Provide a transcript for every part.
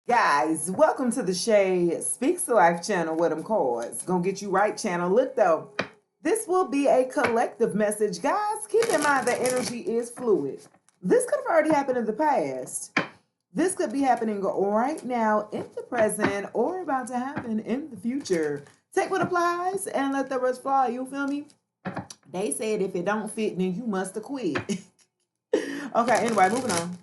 Guys, welcome to the Shay Speaks to Life channel with them cards. Gonna get you right channel. Look though, this will be a collective message. Guys, keep in mind that energy is fluid. This could have already happened in the past. This could be happening right now in the present or about to happen in the future. Take what applies and let the rest fly. You feel me? They said if it don't fit, then you must have quit. Okay, anyway, moving on.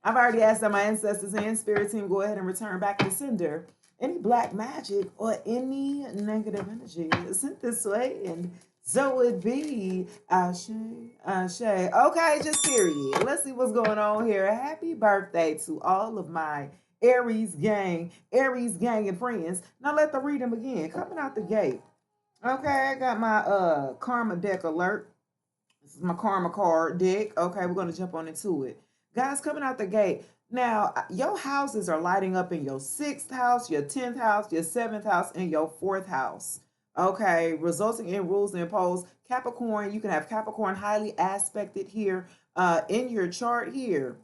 I've already asked that my ancestors and spirit team go ahead and return back to sender any black magic or any negative energy sent this way, and so it be. Ashe, Ashe. Okay, just period. Let's see what's going on here. Happy birthday to all of my Aries gang and friends. Now let the reading begin. Coming out the gate. Okay, I got my karma deck alert. This is my karma card deck. Okay, we're gonna jump on into it. Guys, coming out the gate. Now, your houses are lighting up in your sixth house, your 10th house, your seventh house, and your fourth house. Okay, resulting in rules imposed. Capricorn, you can have Capricorn highly aspected here in your chart here.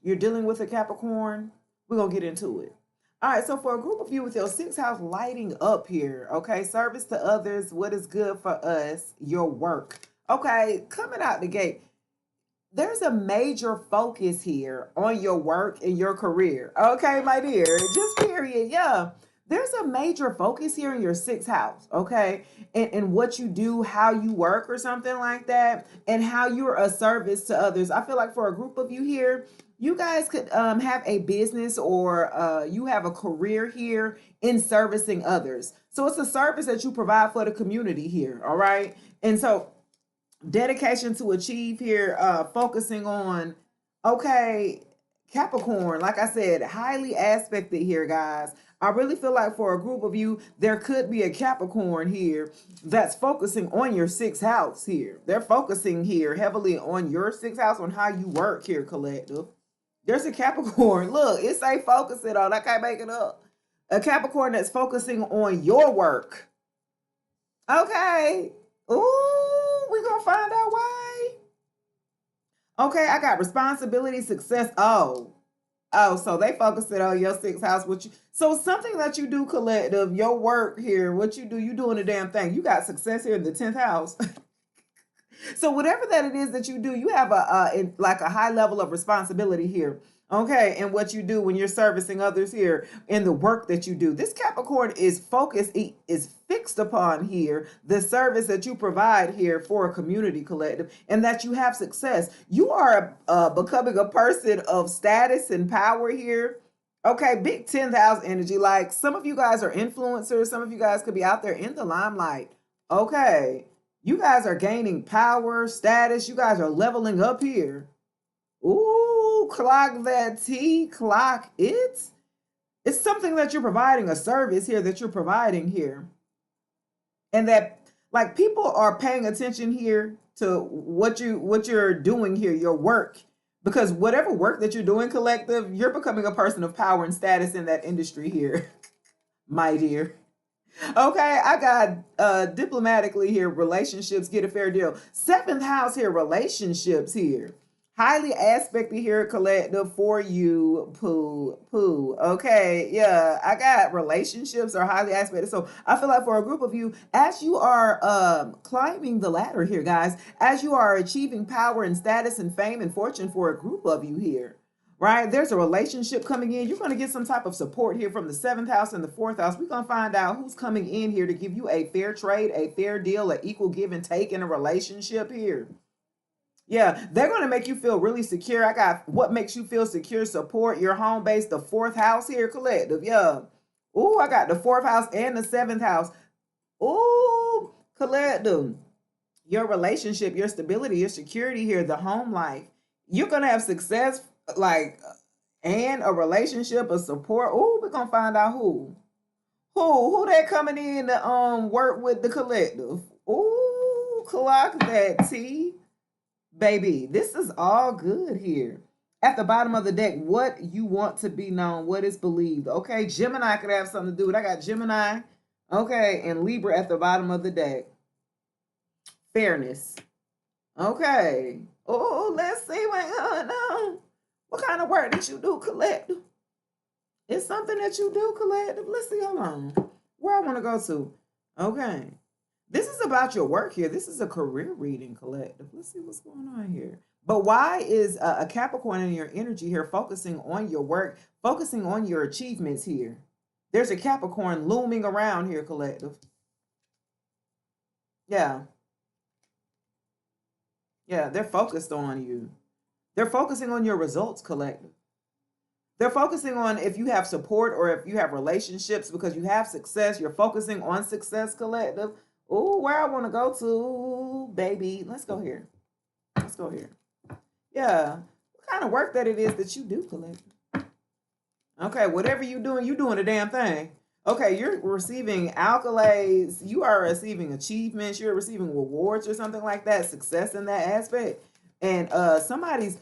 You're dealing with a Capricorn. We're gonna get into it. All right, so for a group of you with your sixth house lighting up here, okay, service to others, what is good for us, your work. Okay, coming out the gate, there's a major focus here on your work and your career. Okay, my dear, just period. Yeah. There's a major focus here in your sixth house, okay? And what you do, how you work, or something like that, and how you're a service to others. I feel like for a group of you here, you guys could have a business or you have a career here in servicing others. So it's a service that you provide for the community here, all right? And so dedication to achieve here, focusing on, okay, Capricorn, like I said, highly aspected here, guys. I really feel like for a group of you, there could be a Capricorn here that's focusing on your sixth house here. They're focusing here heavily on your sixth house, on how you work here, collective. There's a Capricorn. Look, it's a focus it on. I can't make it up. A Capricorn that's focusing on your work. Okay. Ooh, we gonna find out why. Okay, I got responsibility, success. Oh, so they focus it on your sixth house. What you so something that you do collective, your work here, what you doing a damn thing. You got success here in the 10th house. So whatever that it is that you do, you have like a high level of responsibility here. Okay, and what you do when you're servicing others here in the work that you do. This Capricorn is focused, is fixed upon here the service that you provide here for a community collective, and that you have success. You are becoming a person of status and power here. Okay, big 10,000 energy. Like some of you guys are influencers, some of you guys could be out there in the limelight. Okay, you guys are gaining power, status. You guys are leveling up here. Ooh, clock that T, clock it. It's something that you're providing, a service here that you're providing here. And that like people are paying attention here to what you're doing here, your work. Because whatever work that you're doing collective, you're becoming a person of power and status in that industry here, my dear. Okay, I got diplomatically here, relationships, get a fair deal. Seventh house here, relationships here. Highly aspected here, collective for you, poo. Okay, yeah, I got relationships are highly aspected. So I feel like for a group of you, as you are climbing the ladder here, guys, as you are achieving power and status and fame and fortune for a group of you here, right? There's a relationship coming in. You're going to get some type of support here from the seventh house and the fourth house. We're going to find out who's coming in here to give you a fair trade, a fair deal, an equal give and take in a relationship here. Yeah, they're going to make you feel really secure. I got what makes you feel secure, support your home base, the fourth house here, collective. Yeah. Ooh, I got the fourth house and the seventh house. Ooh, collective. Your relationship, your stability, your security here, the home life. You're going to have success, like, and a relationship, a support. Ooh, we're going to find out who. Who that coming in to work with the collective. Ooh, clock that T. Baby, this is all good here. At the bottom of the deck, what you want to be known, what is believed. Okay, Gemini could have something to do with it. I got Gemini, okay, and Libra at the bottom of the deck. Fairness. Okay. Oh, let's see what's going on. What kind of work did you do, collective? it's something that you do, collective. Let's see, hold on. Where I want to go to. Okay. This is about your work here. This is a career reading, collective. Let's see what's going on here. But why is a Capricorn in your energy here focusing on your work, focusing on your achievements here? There's a Capricorn looming around here, collective. Yeah. Yeah, they're focused on you. They're focusing on your results, collective. They're focusing on if you have support or if you have relationships because you have success. You're focusing on success, collective. Oh, where I want to go to, baby. Let's go here. Let's go here. Yeah. What kind of work that it is that you do, collective? Okay, whatever you're doing a damn thing. Okay, you're receiving accolades. You are receiving achievements. You're receiving rewards or something like that. Success in that aspect. And somebody's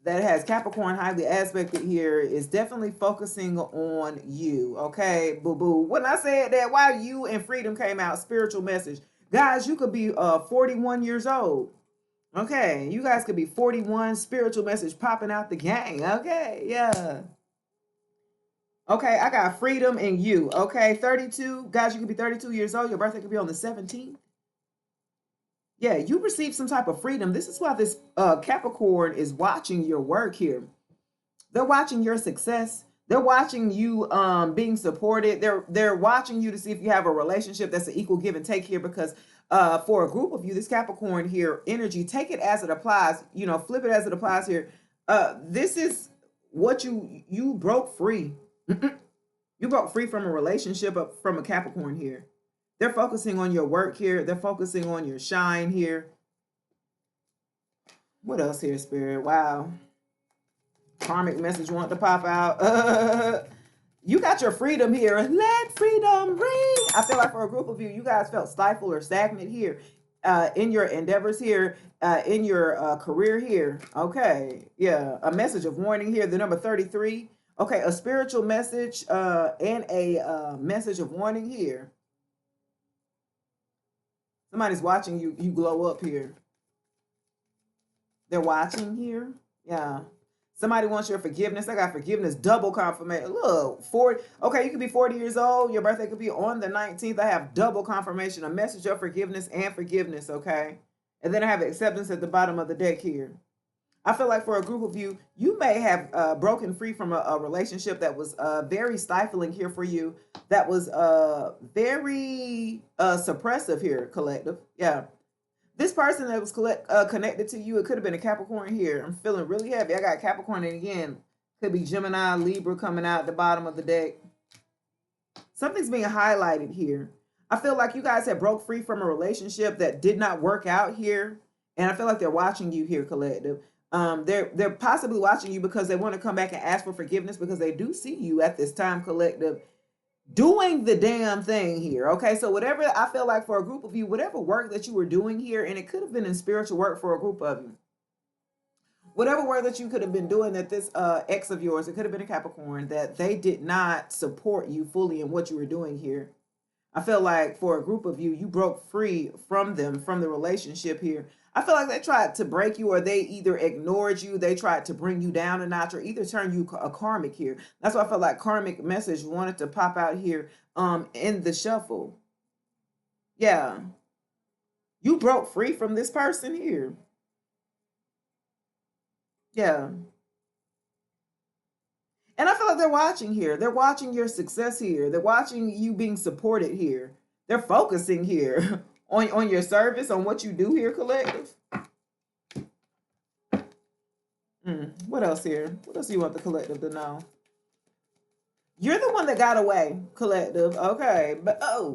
that has Capricorn highly aspected here is definitely focusing on you. Okay, boo-boo. When I said that, while you and freedom came out, spiritual message. Guys, you could be 41 years old. Okay, you guys could be 41, spiritual message popping out the gang. Okay, yeah. Okay, I got freedom in you. Okay, 32. Guys, you could be 32 years old. Your birthday could be on the 17th. Yeah, you receive some type of freedom. This is why this Capricorn is watching your work here. They're watching your success. They're watching you being supported. They're watching you to see if you have a relationship that's an equal give and take here because for a group of you, this Capricorn here energy, take it as it applies, flip it as it applies here. This is what you broke free. You broke free from a relationship from a Capricorn here. They're focusing on your work here. They're focusing on your shine here. What else here, Spirit? Wow. Karmic message want to pop out. You got your freedom here. Let freedom ring. I feel like for a group of you, you guys felt stifled or stagnant here in your endeavors here, in your career here. Okay. Yeah. A message of warning here. The number 33. Okay. A spiritual message and a message of warning here. Somebody's watching you glow up here. They're watching here. Yeah. Somebody wants your forgiveness. I got forgiveness, double confirmation. Look, 40. Okay, you could be 40 years old. Your birthday could be on the 19th. I have double confirmation, a message of forgiveness and forgiveness, okay? And then I have acceptance at the bottom of the deck here. I feel like for a group of you, you may have broken free from a relationship that was very stifling here for you. That was very suppressive here, collective. Yeah. This person that was connected to you, it could have been a Capricorn here. I'm feeling really heavy. I got Capricorn, and again, could be Gemini, Libra coming out at the bottom of the deck. Something's being highlighted here. I feel like you guys have broke free from a relationship that did not work out here. And I feel like they're watching you here, collective. They're possibly watching you because they want to come back and ask for forgiveness because they do see you at this time, collective, doing the damn thing here. Okay, so whatever I feel like for a group of you, whatever work that you were doing here, and it could have been in spiritual work for a group of you, whatever work that you could have been doing that this ex of yours, it could have been a Capricorn, that they did not support you fully in what you were doing here. I feel like for a group of you, you broke free from them, from the relationship here. I feel like they tried to break you, or they either ignored you, they tried to bring you down a notch, or either turn you a karmic here. That's why I felt like karmic message wanted to pop out here in the shuffle. Yeah. You broke free from this person here. Yeah. And I feel like they're watching here. They're watching your success here. They're watching you being supported here. They're focusing here on your service, on what you do here, collective. What else here? What else do you want the collective to know? You're the one that got away, collective. Okay. But as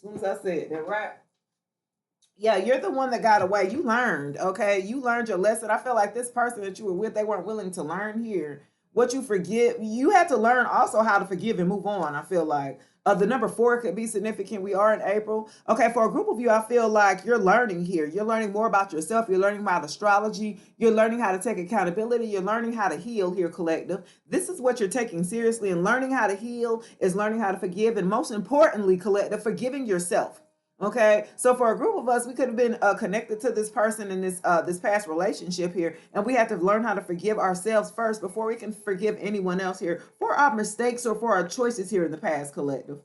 soon as I said that, right? Yeah, you're the one that got away. You learned, okay? You learned your lesson. I feel like this person that you were with, they weren't willing to learn here. What you forgive, you had to learn also how to forgive and move on, I feel like. The number 4 could be significant. We are in April. Okay, for a group of you, I feel like you're learning here. You're learning more about yourself. You're learning about astrology. You're learning how to take accountability. You're learning how to heal here, collective. This is what you're taking seriously. And learning how to heal is learning how to forgive. And most importantly, collective, forgiving yourself. Okay, so for a group of us, we could have been connected to this person in this past relationship here, and we have to learn how to forgive ourselves first before we can forgive anyone else here for our mistakes or for our choices here in the past, collective.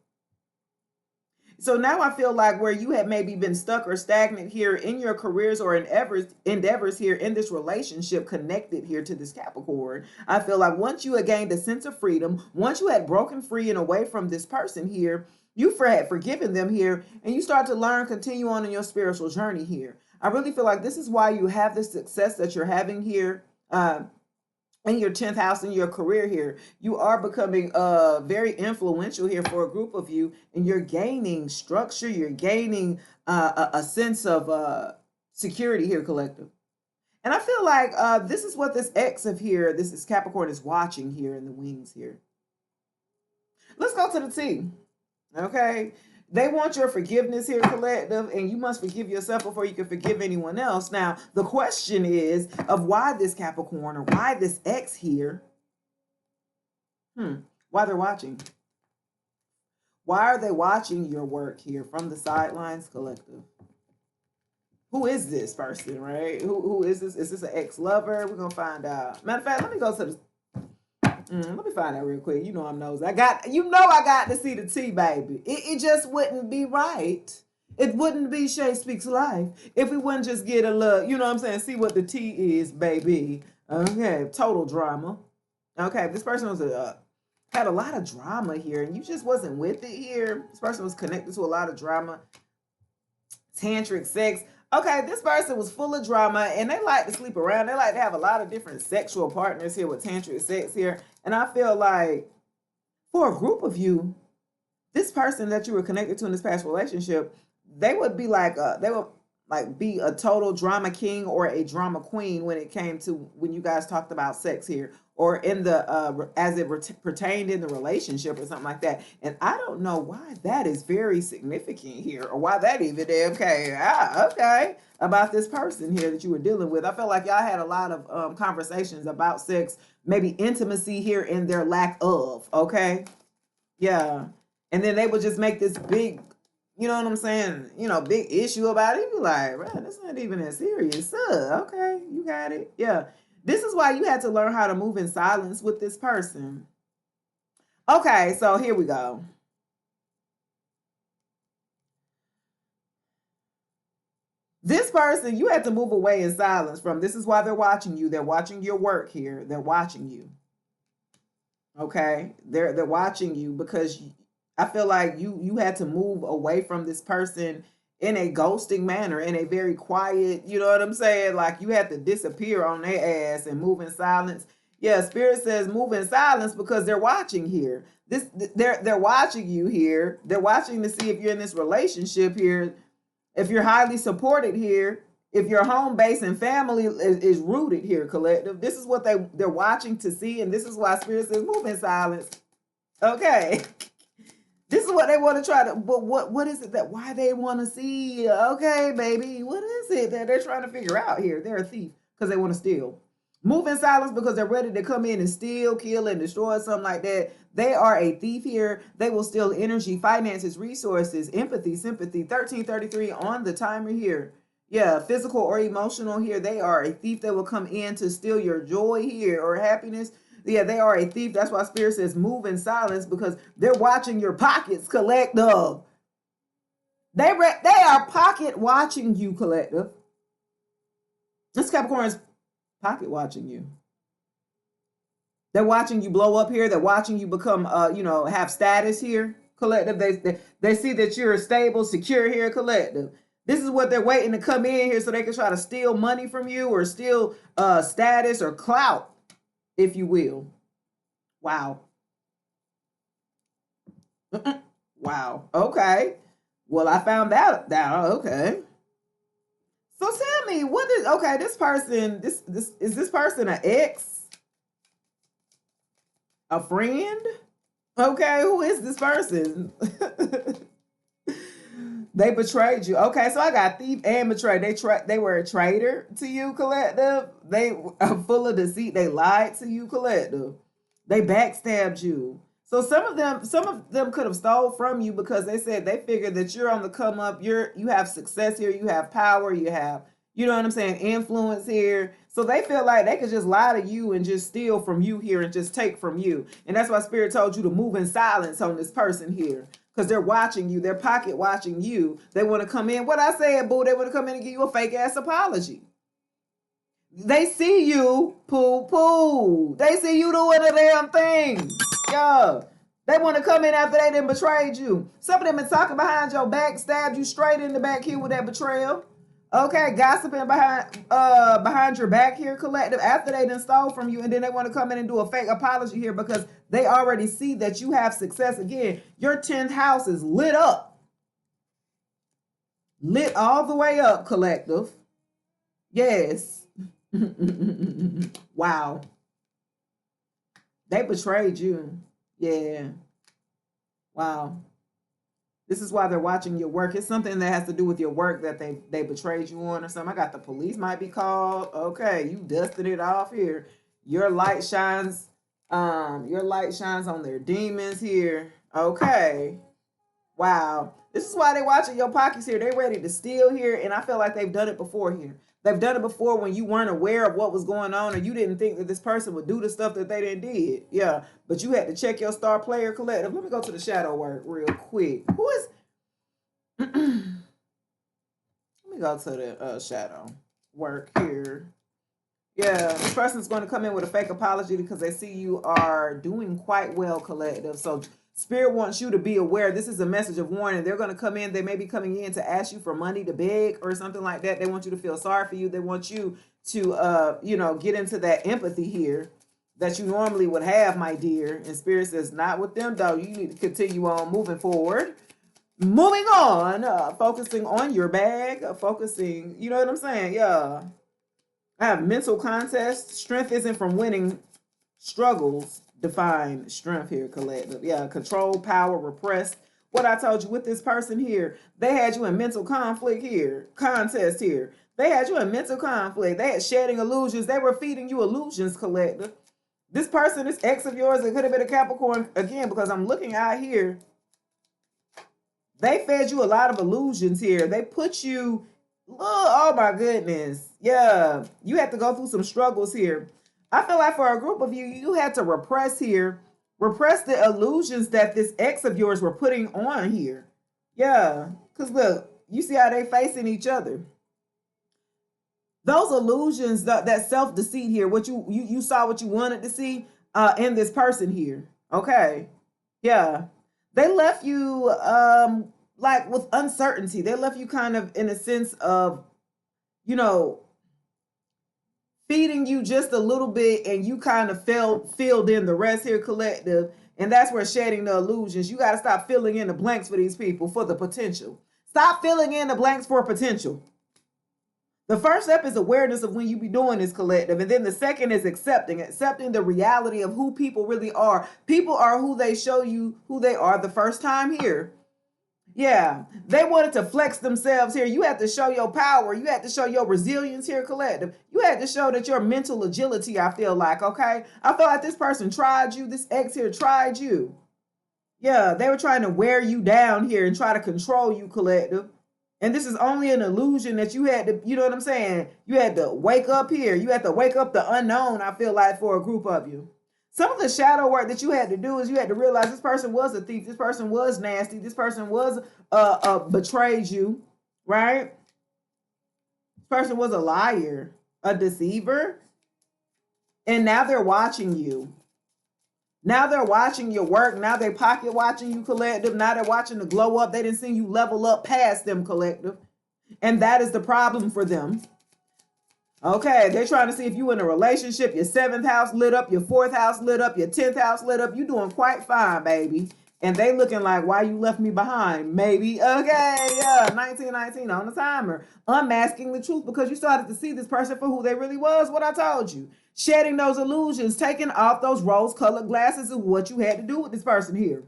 So now I feel like where you have maybe been stuck or stagnant here in your careers or endeavors here in this relationship connected here to this Capricorn, I feel like once you had gained a sense of freedom, once you had broken free and away from this person here, you had forgiven them here, and you start to learn, continue on in your spiritual journey here. I really feel like this is why you have the success that you're having here. In your 10th house in your career here, you are becoming very influential here for a group of you, and you're gaining structure, you're gaining a sense of security here, collective. And I feel like this is what this X of here, this is Capricorn, is watching here in the wings here. Let's go to the T. Okay, they want your forgiveness here, collective, and you must forgive yourself before you can forgive anyone else. Now, the question is of why this Capricorn or why this X here, why they're watching. Why are they watching your work here from the sidelines, collective? Who is this person, right? Who is this? Is this an ex-lover? We're going to find out. Matter of fact, let me go to the let me find out real quick. You know I'm nosy. I got to see the T, baby. It just wouldn't be right. It wouldn't be Shay Speaks Life if we wouldn't just get a look, you know what I'm saying, see what the T is, baby. Okay, total drama. Okay, this person was had a lot of drama here, and you just wasn't with it here. This person was connected to a lot of drama. Tantric sex. Okay, this person was full of drama, and they like to sleep around. They like to have a lot of different sexual partners here with tantric sex here. And I feel like for a group of you, this person that you were connected to in this past relationship, they would be like be a total drama king or a drama queen when it came to when you guys talked about sex here, or in the as it pertained in the relationship or something like that. And I don't know why that is very significant here, or why that even okay about this person here that you were dealing with. I felt like y'all had a lot of conversations about sex, maybe intimacy here and their lack of. Okay, yeah, and then they would just make this big, you know what I'm saying, big issue about it. You be like, right, that's not even that serious. Okay, you got it. Yeah. This is why you had to learn how to move in silence with this person. Okay, so here we go. This person you had to move away in silence from. This is why they're watching you. They're watching your work here. They're watching you. Okay? They're watching you because I feel like you had to move away from this person in a ghosting manner, in a very quiet, you know what I'm saying? Like you had to disappear on their ass and move in silence. Yeah, Spirit says move in silence because they're watching here. They're watching you here. They're watching to see if you're in this relationship here, if you're highly supported here, if your home base and family is rooted here, collective. This is what they're watching to see, and this is why Spirit says move in silence. Okay. This is what they want to try to, but what is it that, why they want to see? Okay, baby, what is it that they're trying to figure out here? They're a thief because they want to steal. Move in silence because they're ready to come in and steal, kill, and destroy, something like that. They are a thief here. They will steal energy, finances, resources, empathy, sympathy. 1333 on the timer here. Yeah, physical or emotional here. They are a thief that will come in to steal your joy here or happiness. Yeah, they are a thief. That's why Spirit says move in silence because they're watching your pockets, collective. They are pocket watching you, collective. This Capricorn's pocket watching you. They're watching you blow up here. They're watching you become, have status here, collective. They see that you're stable, secure here, collective. This is what they're waiting to come in here so they can try to steal money from you or steal status or clout, if you will. Wow. Wow. Okay. Well, I found out that. Okay. So tell me, what is this person? This is this person an ex? A friend? Okay, who is this person? They betrayed you. Okay, so I got thief and betrayed. They were a traitor to you, collective. They are full of deceit. They lied to you, collective. They backstabbed you. So some of them could have stole from you because they said they figured that you're on the come up. You have success here. You have power. You have, you know what I'm saying, influence here. So they feel like they could just lie to you and just steal from you here and just take from you. And that's why Spirit told you to move in silence on this person here. Because they're watching you, they're pocket watching you. They want to come in. What I said, boo, they want to come in and give you a fake ass apology. They see you, poo. They see you doing a damn thing. Yeah. They want to come in after they done betrayed you. Some of them been talking behind your back, stabbed you straight in the back here with that betrayal. Okay, gossiping behind your back here, collective, after they done stole from you, and then they want to come in and do a fake apology here because they already see that you have success. Again, your 10th house is lit up. Lit all the way up, collective. Yes. Wow. They betrayed you. Yeah. Wow. This is why they're watching your work. It's something that has to do with your work that they betrayed you on or something. I got the police might be called. Okay, you dusted it off here. Your light shines on their demons here. Okay. Wow. This is why they're watching your pockets here. They're ready to steal here, and I feel like they've done it before here. They've done it before when you weren't aware of what was going on or you didn't think that this person would do the stuff that they didn't did. Yeah, but you had to check your star player collective. Let me go to the shadow work real quick. Who is... Let me go to the shadow work here. Yeah, this person's going to come in with a fake apology because they see you are doing quite well, collective. So Spirit wants you to be aware. This is a message of warning. They're going to come in. They may be coming in to ask you for money to beg or something like that. They want you to feel sorry for you. They want you to, get into that empathy here that you normally would have, my dear. And Spirit says, not with them, though. You need to continue on moving forward. Moving on, focusing on your bag, focusing, you know what I'm saying? Yeah. I have mental contest. Strength isn't from winning. Struggles define strength here, collective. Yeah, control, power, repressed. What I told you with this person here, they had you in mental conflict here, contest here. They had you in mental conflict. They had shedding illusions. They were feeding you illusions, collective. This person, this ex of yours, it could have been a Capricorn again because I'm looking out here. They fed you a lot of illusions here. They put you, oh my goodness. Yeah, you had to go through some struggles here. I feel like for a group of you, you had to repress here, repress the illusions that this ex of yours were putting on here. Yeah, because look, you see how they facing each other. Those illusions, that self-deceit here, what you saw what you wanted to see in this person here. Okay. Yeah. They left you like with uncertainty. They left you kind of in a sense of, feeding you just a little bit and you kind of filled in the rest here, collective. And that's where shedding the illusions. You got to stop filling in the blanks for these people for the potential. Stop filling in the blanks for potential. The first step is awareness of when you be doing this, collective. And then the second is accepting the reality of who people really are. People are who they show you who they are the first time here. Yeah, they wanted to flex themselves here. You had to show your power. You had to show your resilience here, collective. You had to show that your mental agility, I feel like, okay? I feel like this person tried you. This ex here tried you. Yeah, they were trying to wear you down here and try to control you, collective. And this is only an illusion that you had to, you know what I'm saying? You had to wake up here. You had to wake up the unknown, I feel like, for a group of you. Some of the shadow work that you had to do is you had to realize this person was a thief. This person was nasty. This person was betrayed you, right? This person was a liar, a deceiver. And now they're watching you. Now they're watching your work. Now they're pocket watching you, collective. Now they're watching the glow up. They didn't see you level up past them, collective. And that is the problem for them. Okay, they're trying to see if you in a relationship, your 7th house lit up, your 4th house lit up, your 10th house lit up. You doing quite fine, baby. And they looking like, why you left me behind? Maybe. Okay, yeah, 1919 on the timer. Unmasking the truth because you started to see this person for who they really was, what I told you. Shedding those illusions, taking off those rose-colored glasses is what you had to do with this person here.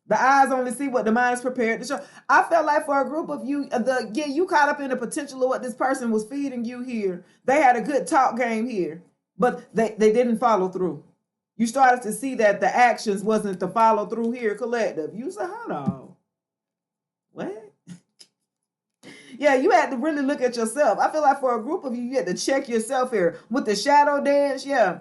The eyes only see what the mind is prepared to show. I felt like for a group of you, you caught up in the potential of what this person was feeding you here. They had a good talk game here, but they didn't follow through. You started to see that the actions wasn't the follow through here, collective. You said, hold on. What? Yeah, you had to really look at yourself. I feel like for a group of you, you had to check yourself here. With the shadow dance, yeah.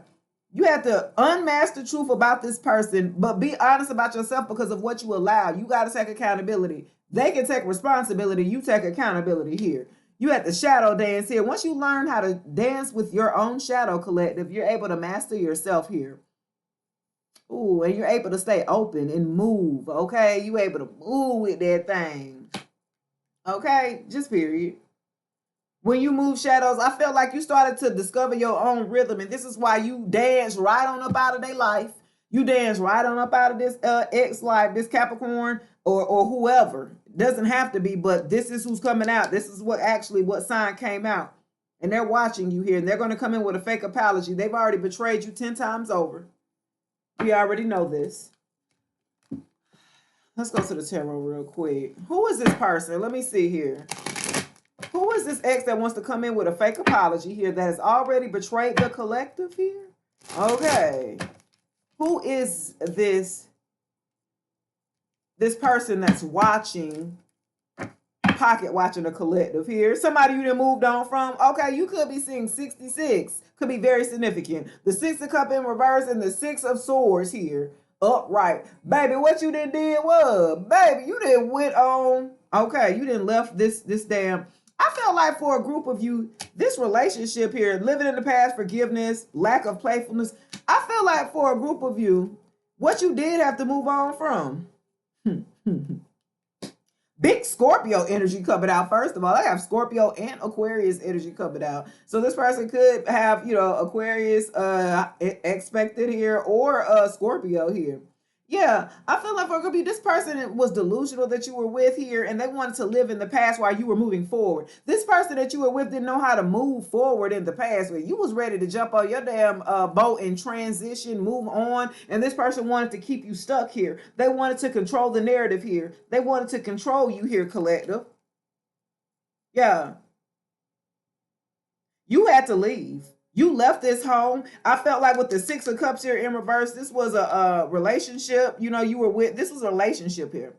You have to unmask the truth about this person, but be honest about yourself because of what you allow. You got to take accountability. They can take responsibility. You take accountability here. You have to shadow dance here. Once you learn how to dance with your own shadow, collective, you're able to master yourself here. Ooh, and you're able to stay open and move, okay? You able to move with that thing. Okay? Just period. When you move shadows, I felt like you started to discover your own rhythm, and this is why you dance right on up out of their life. You dance right on up out of this X life, this Capricorn, or whoever. Doesn't have to be, but this is who's coming out. This is what sign came out. And they're watching you here, and they're going to come in with a fake apology. They've already betrayed you 10 times over. We already know this. Let's go to the tarot real quick. Who is this person? Let me see here. Who is this ex that wants to come in with a fake apology here that has already betrayed the collective here? Okay. Who is this person that's watching, pocket watching the collective here? Somebody you done moved on from? Okay, you could be seeing 66. Could be very significant. The 6 of Cups in reverse and the 6 of Swords here. Upright. Baby, what you done did was, baby, you didn't went on. Okay, you didn't left this damn. I feel like for a group of you, this relationship here, living in the past, forgiveness, lack of playfulness, I feel like for a group of you, what you did have to move on from. Big Scorpio energy coming out. First of all, I have Scorpio and Aquarius energy coming out. So this person could have, Aquarius expected here or Scorpio here. Yeah, I feel like for gonna be this person was delusional that you were with here, and they wanted to live in the past while you were moving forward. This person that you were with didn't know how to move forward in the past. But you was ready to jump on your damn boat and transition, move on, and this person wanted to keep you stuck here. They wanted to control the narrative here. They wanted to control you here, collective. Yeah, you had to leave. You left this home. I felt like with the 6 of Cups here in reverse, this was a relationship. You were with. This was a relationship here.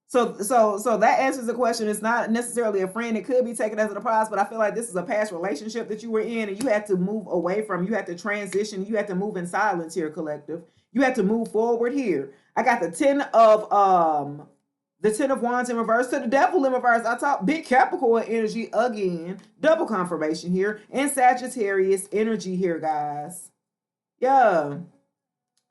So that answers the question. It's not necessarily a friend. It could be taken as a prize, but I feel like this is a past relationship that you were in, and you had to move away from. You had to transition. You had to move in silence here, collective. You had to move forward here. I got the 10 of Wands in reverse to the Devil in reverse. I talk big Capricorn energy again. Double confirmation here. And Sagittarius energy here, guys. Yeah.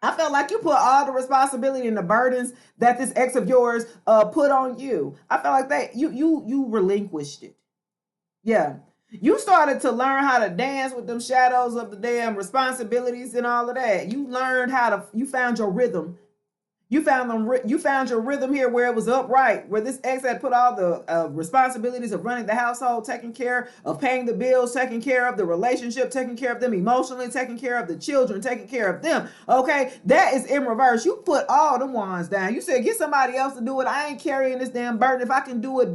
I felt like you put all the responsibility and the burdens that this ex of yours put on you. I felt like that you relinquished it. Yeah. You started to learn how to dance with them shadows of the damn responsibilities and all of that. You learned you found your rhythm. You found your rhythm here where it was upright, where this ex had put all the responsibilities of running the household, taking care of paying the bills, taking care of the relationship, taking care of them emotionally, taking care of the children, taking care of them. Okay, that is in reverse. You put all the wands down. You said, get somebody else to do it. I ain't carrying this damn burden. If I can do it,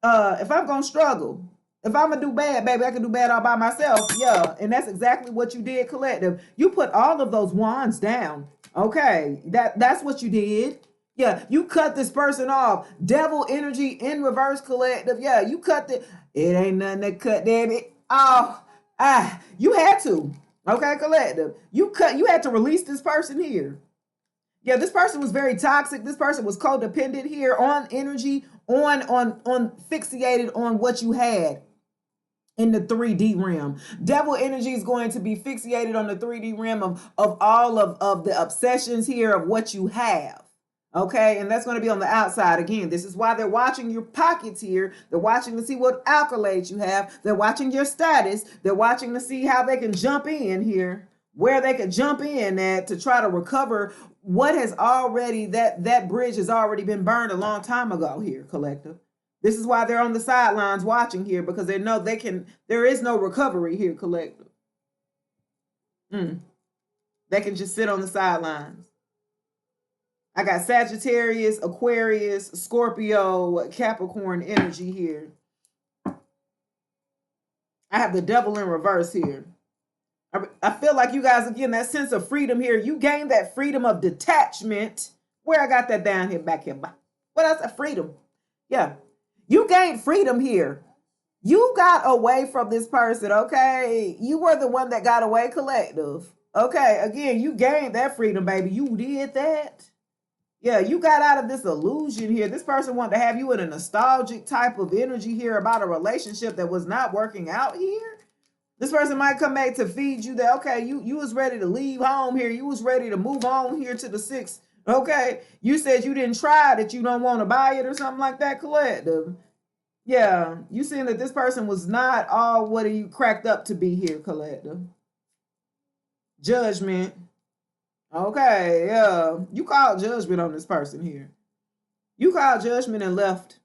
if I'm gonna struggle, if I'm gonna do bad, baby, I can do bad all by myself. Yeah, and that's exactly what you did, collective. You put all of those wands down. Okay, that's what you did. Yeah, you cut this person off. Devil energy in reverse, collective. Yeah, you cut it ain't nothing to cut, damn it. You had to. Okay, collective. You had to release this person here. Yeah, this person was very toxic. This person was codependent here on energy, on fixated on what you had in the 3D realm. Devil energy is going to be fixated on the 3D realm of all of the obsessions here of what you have. Okay, and that's going to be on the outside. Again, this is why they're watching your pockets here. They're watching to see what accolades you have. They're watching your status. They're watching to see how they can jump in here, where they could jump in at to try to recover what has already, that bridge has already been burned a long time ago here, collective. This is why they're on the sidelines watching here, because they know there is no recovery here, collective. They can just sit on the sidelines. I got Sagittarius, Aquarius, Scorpio, Capricorn energy here. I have the Devil in reverse here. I feel like you guys are getting that sense of freedom here. You gained that freedom of detachment. Where I got that down here, back here. What else? That freedom. Yeah. You gained freedom here. You got away from this person, okay? You were the one that got away, collective. Okay, again, you gained that freedom, baby. You did that. Yeah, you got out of this illusion here. This person wanted to have you in a nostalgic type of energy here about a relationship that was not working out here. This person might come back to feed you that, okay, you was ready to leave home here. You was ready to move on here to the sixth. Okay. You said you didn't try, that you don't want to buy it or something like that, collective. Yeah. You seeing that this person was not all what you cracked up to be here, collective. Judgment. Okay, yeah. You called judgment on this person here. You called judgment and left.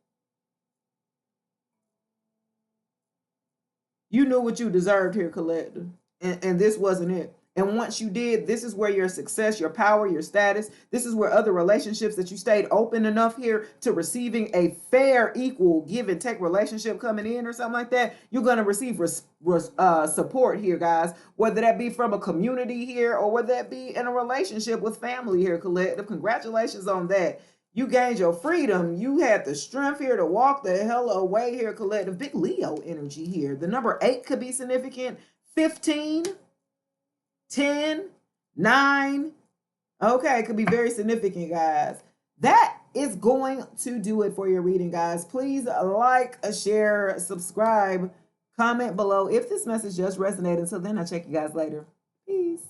You knew what you deserved here, collective. And this wasn't it. And once you did, this is where your success, your power, your status, this is where other relationships that you stayed open enough here to receiving a fair, equal, give and take relationship coming in or something like that, you're going to receive support here, guys. Whether that be from a community here or whether that be in a relationship with family here, collective. Congratulations on that. You gained your freedom. You had the strength here to walk the hell away here, collective. Big Leo energy here. The number 8 could be significant. 15, 10, 9. Okay, it could be very significant, guys. That is going to do it for your reading, guys. Please like, share, subscribe, comment below if this message just resonated. Until then, I'll check you guys later. Peace.